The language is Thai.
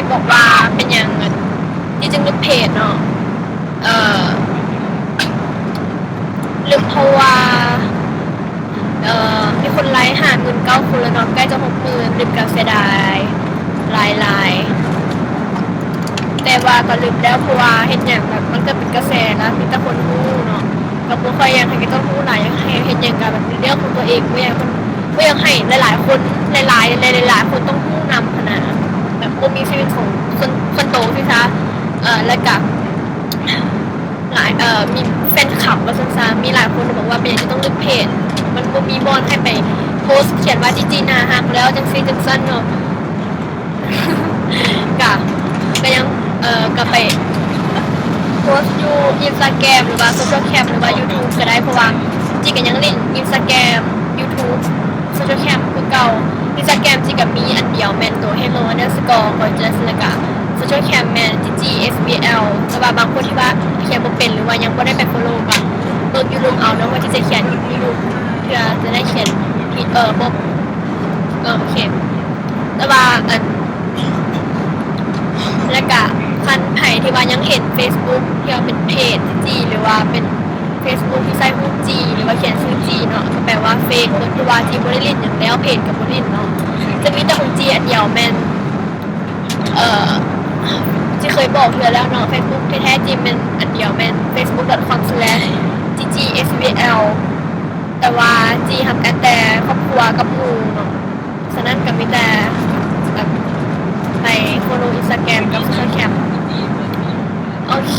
ที่บอกว่าเป็นอย่างที่จึงลบเพจเนาะลืมเพราะว่ามีคนไลค์59,000คนแล้วเนาะใกล้จะ60,000ลืมกับเสียดายหลายแต่ว่าก็ลืมแล้วเพราะว่าเห็นอย่างแบบมันก็เป็นกระแสแล้วมีแต่คนรู้เนาะก็บ่ค่อยอยากให้ก็ต้องรู้หลายอยากให้เห็นอย่างกับแบบเรื่องของตัวเองไม่อยากให้หลายๆคนหลายๆคนต้องรู้นำขนาดแบบบ่มีชีวิตของคนโตที่ซะแล้วก็หลายมีแฟนคลับว่าซั่นๆมีหลายคนบอกว่าเป็นอย่างที่ต้องเลือกเพจมันบ่มีบอลให้ไปโพสเขียนว่าจีน่าฮักแล้วจังซี่จังซั่นเนาะก็ยังก็ไปโพสต์อยู่ Instagram หรือว่า Social Cam หรือว่า YouTube ก็ได้เพราะว่าจีก็ยังเล่น Instagram YouTube Social Cam คือเก่า Instagram จีก็มีอันเดียวแม่นตัว hello_gorgeous แล้วก็ Social Cam แม่น gsbl แต่ว่าบางคนที่ว่าเขียนบ่เป็นหรือว่ายังบ่ได้ไป follow ก็เบิ่งอยู่ลงเอาเนาะว่าที่จะเขียนอยู่เพื่อจะได้เขียนผิดบ่โอเคแต่ว่าแล้วก็คันไผ่ที่ว่ายังเห็น Facebook ที่ว่าเป็นเพจจีหรือว่าเป็น Facebook ที่ใส่รูปจีหรือว่าเขียนชื่อจีเนาะก็แปลว่าเฟกหรือว่าจีบ่ได้เล่นอย่างแล้วเพจกับบ่ได้เล่นเนาะจะมีแต่ของจีอันเดียวแม่นจีเคยบอกเธอแล้วเนาะ Facebook ที่แท้จริงเป็นอันเดียวแม่น facebook.com/ggsvl แต่ว่าจีทำกันแต่ครอบครัวกับหมู่เนาะฉะนั้นก็มีแต่ไป follow Instagram กับ Social Cam โอเค